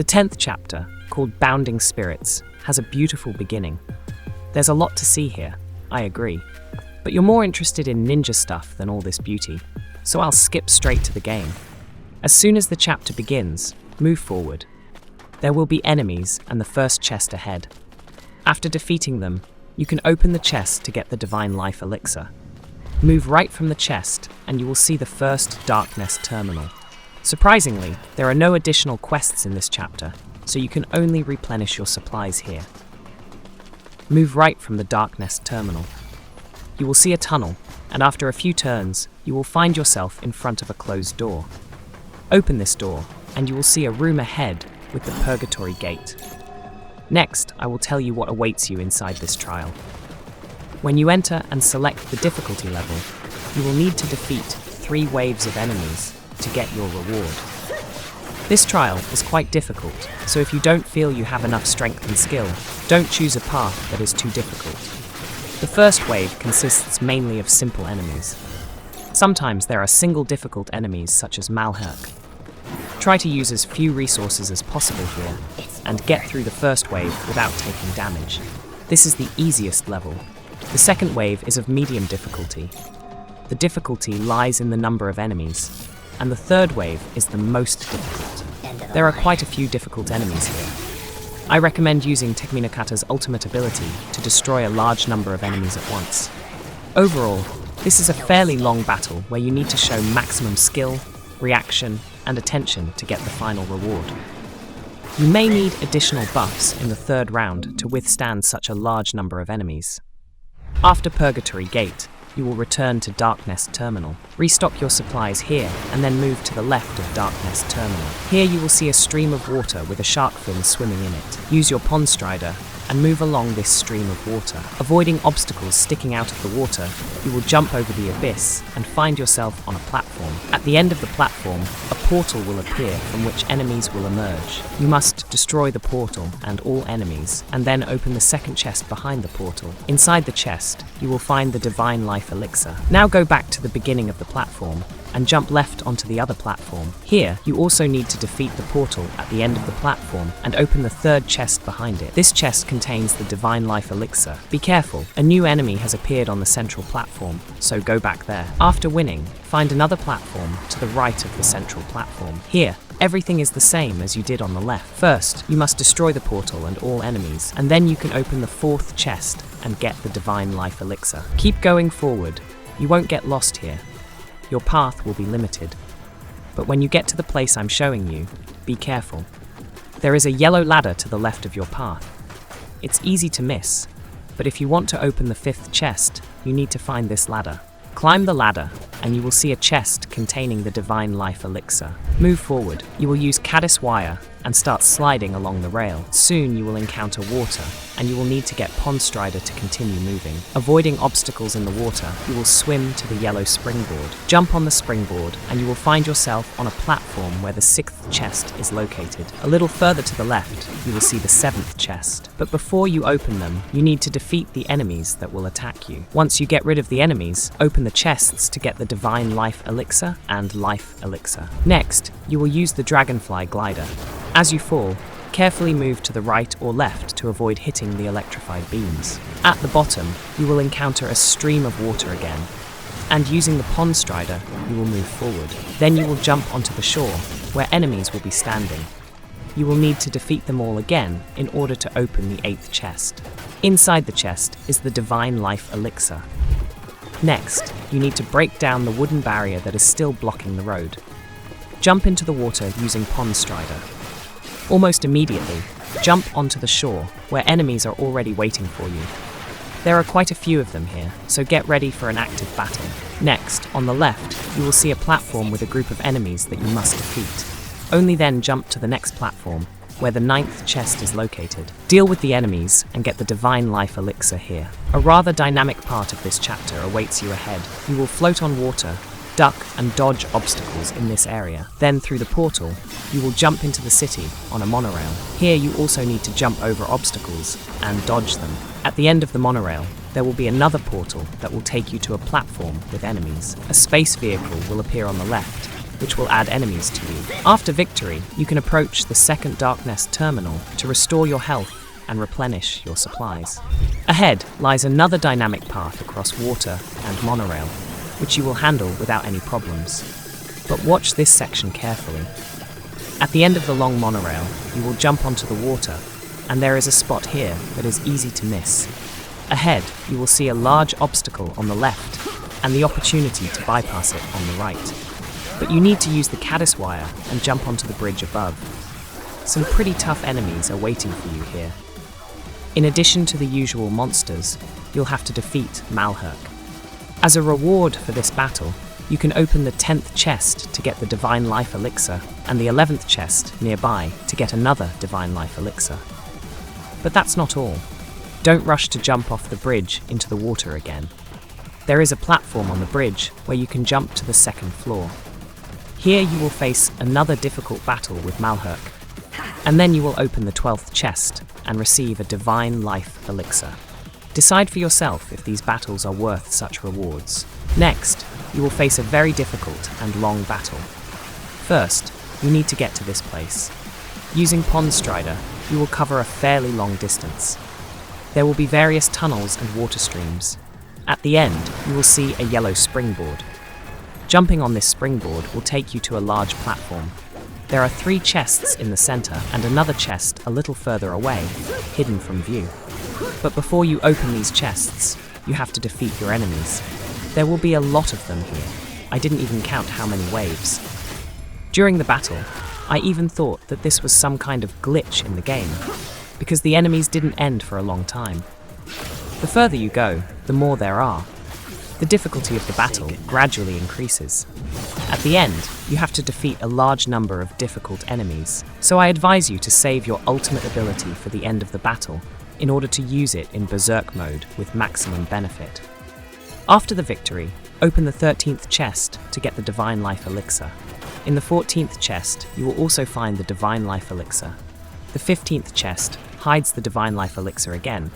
The 10th chapter, called Bounding Spirits, has a beautiful beginning. There's a lot to see here, I agree, but you're more interested in ninja stuff than all this beauty, so I'll skip straight to the game. As soon as the chapter begins, move forward. There will be enemies and the first chest ahead. After defeating them, you can open the chest to get the Divine Life Elixir. Move right from the chest and you will see the first DarkNest Terminal. Surprisingly, there are no additional quests in this chapter, so you can only replenish your supplies here. Move right from the DarkNest Terminal. You will see a tunnel, and after a few turns, you will find yourself in front of a closed door. Open this door, and you will see a room ahead with the Purgatory Gate. Next, I will tell you what awaits you inside this trial. When you enter and select the difficulty level, you will need to defeat 3 waves of enemies to get your reward. This trial is quite difficult, so if you don't feel you have enough strength and skill, don't choose a path that is too difficult. The first wave consists mainly of simple enemies. Sometimes there are single difficult enemies such as Malherk. Try to use as few resources as possible here, and get through the first wave without taking damage. This is the easiest level. The second wave is of medium difficulty. The difficulty lies in the number of enemies, and the third wave is the most difficult. There are quite a few difficult enemies here. I recommend using Tekminakata's ultimate ability to destroy a large number of enemies at once. Overall, this is a fairly long battle where you need to show maximum skill, reaction, and attention to get the final reward. You may need additional buffs in the third round to withstand such a large number of enemies. After Purgatory Gate, you will return to DarkNest Terminal. Restock your supplies here and then move to the left of DarkNest Terminal. Here you will see a stream of water with a shark fin swimming in it. Use your pond strider and move along this stream of water. Avoiding obstacles sticking out of the water, you will jump over the abyss and find yourself on a platform. At the end of the platform, a portal will appear from which enemies will emerge. You must destroy the portal and all enemies, and then open the second chest behind the portal. Inside the chest, you will find the Divine Life Elixir. Now go back to the beginning of the platform and jump left onto the other platform. Here, you also need to defeat the portal at the end of the platform and open the third chest behind it. This chest contains the Divine Life Elixir. Be careful, a new enemy has appeared on the central platform, so go back there. After winning, find another platform to the right of the central platform. Here, everything is the same as you did on the left. First, you must destroy the portal and all enemies, and then you can open the fourth chest and get the Divine Life Elixir. Keep going forward. You won't get lost here. Your path will be limited. But when you get to the place I'm showing you, be careful. There is a yellow ladder to the left of your path. It's easy to miss, but if you want to open the fifth chest, you need to find this ladder. Climb the ladder, and you will see a chest containing the Divine Life Elixir. Move forward. You will use caddis wire and start sliding along the rail. Soon you will encounter water, and you will need to get Pond Strider to continue moving. Avoiding obstacles in the water, you will swim to the yellow springboard. Jump on the springboard, and you will find yourself on a platform where the sixth chest is located. A little further to the left, you will see the seventh chest. But before you open them, you need to defeat the enemies that will attack you. Once you get rid of the enemies, open the chests to get the Divine Life Elixir and Life Elixir. Next, you will use the Dragonfly Glider. As you fall, carefully move to the right or left to avoid hitting the electrified beams. At the bottom, you will encounter a stream of water again, and using the Pond Strider, you will move forward. Then you will jump onto the shore, where enemies will be standing. You will need to defeat them all again in order to open the eighth chest. Inside the chest is the Divine Life Elixir. Next, you need to break down the wooden barrier that is still blocking the road. Jump into the water using Pond Strider. Almost immediately, jump onto the shore, where enemies are already waiting for you. There are quite a few of them here, so get ready for an active battle. Next, on the left, you will see a platform with a group of enemies that you must defeat. Only then jump to the next platform, where the ninth chest is located. Deal with the enemies and get the Divine Life Elixir here. A rather dynamic part of this chapter awaits you ahead. You will float on water, duck and dodge obstacles in this area. Then through the portal, you will jump into the city on a monorail. Here you also need to jump over obstacles and dodge them. At the end of the monorail, there will be another portal that will take you to a platform with enemies. A space vehicle will appear on the left, which will add enemies to you. After victory, you can approach the second DarkNest Terminal to restore your health and replenish your supplies. Ahead lies another dynamic path across water and monorail, which you will handle without any problems. But watch this section carefully. At the end of the long monorail, you will jump onto the water, and there is a spot here that is easy to miss. Ahead, you will see a large obstacle on the left, and the opportunity to bypass it on the right. But you need to use the caddis wire and jump onto the bridge above. Some pretty tough enemies are waiting for you here. In addition to the usual monsters, you'll have to defeat Malherk. As a reward for this battle, you can open the 10th chest to get the Divine Life Elixir, and the 11th chest nearby to get another Divine Life Elixir. But that's not all. Don't rush to jump off the bridge into the water again. There is a platform on the bridge where you can jump to the second floor. Here you will face another difficult battle with Malherk, and then you will open the 12th chest and receive a Divine Life Elixir. Decide for yourself if these battles are worth such rewards. Next, you will face a very difficult and long battle. First, you need to get to this place. Using Pond Strider, you will cover a fairly long distance. There will be various tunnels and water streams. At the end, you will see a yellow springboard. Jumping on this springboard will take you to a large platform. There are 3 chests in the center and another chest a little further away, hidden from view. But before you open these chests, you have to defeat your enemies. There will be a lot of them here. I didn't even count how many waves. During the battle, I even thought that this was some kind of glitch in the game, because the enemies didn't end for a long time. The further you go, the more there are. The difficulty of the battle gradually increases. At the end, you have to defeat a large number of difficult enemies, so I advise you to save your ultimate ability for the end of the battle in order to use it in Berserk mode with maximum benefit. After the victory, open the 13th chest to get the Divine Life Elixir. In the 14th chest, you will also find the Divine Life Elixir. The 15th chest hides the Divine Life Elixir again.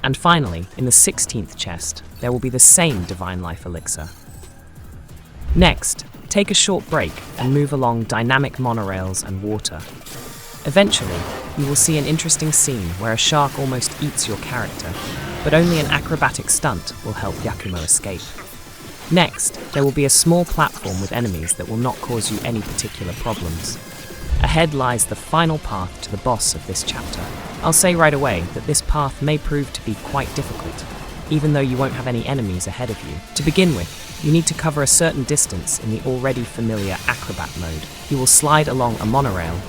And finally, in the 16th chest, there will be the same Divine Life Elixir. Next, take a short break and move along dynamic monorails and water. Eventually, you will see an interesting scene where a shark almost eats your character, but only an acrobatic stunt will help Yakumo escape. Next, there will be a small platform with enemies that will not cause you any particular problems. Ahead lies the final path to the boss of this chapter. I'll say right away that this path may prove to be quite difficult, even though you won't have any enemies ahead of you. To begin with, you need to cover a certain distance in the already familiar acrobat mode. You will slide along a monorail,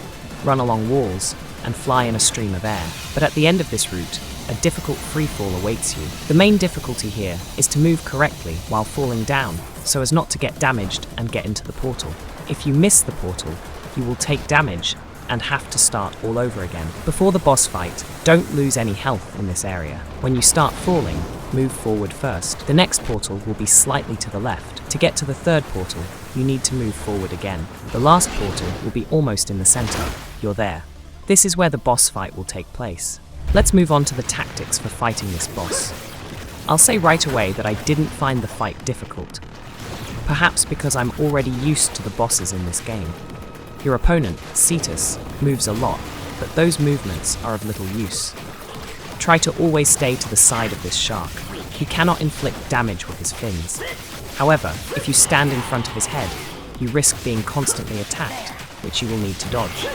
run along walls, and fly in a stream of air. But at the end of this route, a difficult freefall awaits you. The main difficulty here is to move correctly while falling down, so as not to get damaged and get into the portal. If you miss the portal, you will take damage and have to start all over again. Before the boss fight, don't lose any health in this area. When you start falling, move forward first. The next portal will be slightly to the left. To get to the third portal, you need to move forward again. The last portal will be almost in the center. You're there. This is where the boss fight will take place. Let's move on to the tactics for fighting this boss. I'll say right away that I didn't find the fight difficult. Perhaps because I'm already used to the bosses in this game. Your opponent, Cetus, moves a lot, but those movements are of little use. Try to always stay to the side of this shark. He cannot inflict damage with his fins. However, if you stand in front of his head, you risk being constantly attacked, which you will need to dodge.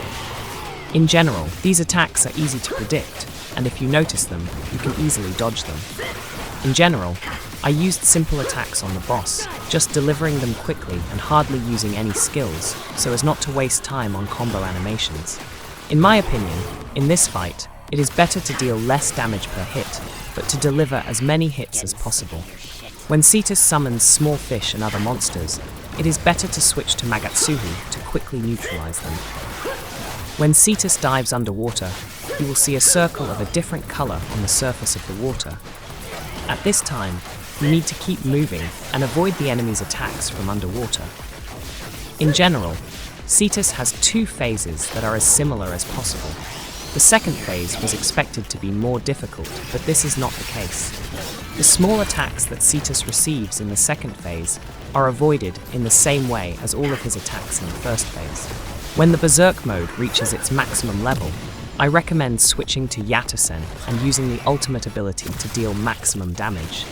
In general, these attacks are easy to predict, and if you notice them, you can easily dodge them. In general, I used simple attacks on the boss, just delivering them quickly and hardly using any skills, so as not to waste time on combo animations. In my opinion, in this fight, it is better to deal less damage per hit, but to deliver as many hits as possible. When Cetus summons small fish and other monsters, it is better to switch to Magatsuhu to quickly neutralize them. When Cetus dives underwater, you will see a circle of a different color on the surface of the water. At this time, you need to keep moving and avoid the enemy's attacks from underwater. In general, Cetus has 2 phases that are as similar as possible. The second phase was expected to be more difficult, but this is not the case. The small attacks that Cetus receives in the second phase are avoided in the same way as all of his attacks in the first phase. When the Berserk mode reaches its maximum level, I recommend switching to Yatosen and using the ultimate ability to deal maximum damage.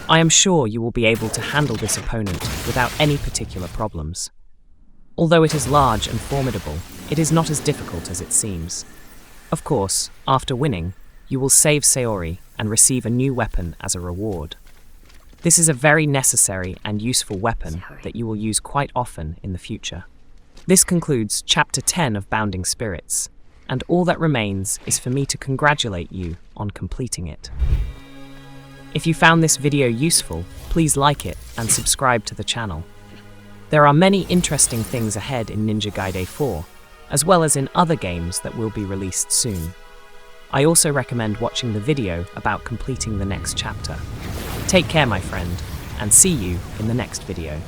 I am sure you will be able to handle this opponent without any particular problems. Although it is large and formidable, it is not as difficult as it seems. Of course, after winning, you will save Sayori and receive a new weapon as a reward. This is a very necessary and useful weapon that you will use quite often in the future. This concludes Chapter 10 of Bounding Spirits, and all that remains is for me to congratulate you on completing it. If you found this video useful, please like it and subscribe to the channel. There are many interesting things ahead in Ninja Gaiden 4, as well as in other games that will be released soon. I also recommend watching the video about completing the next chapter. Take care, my friend, and see you in the next video.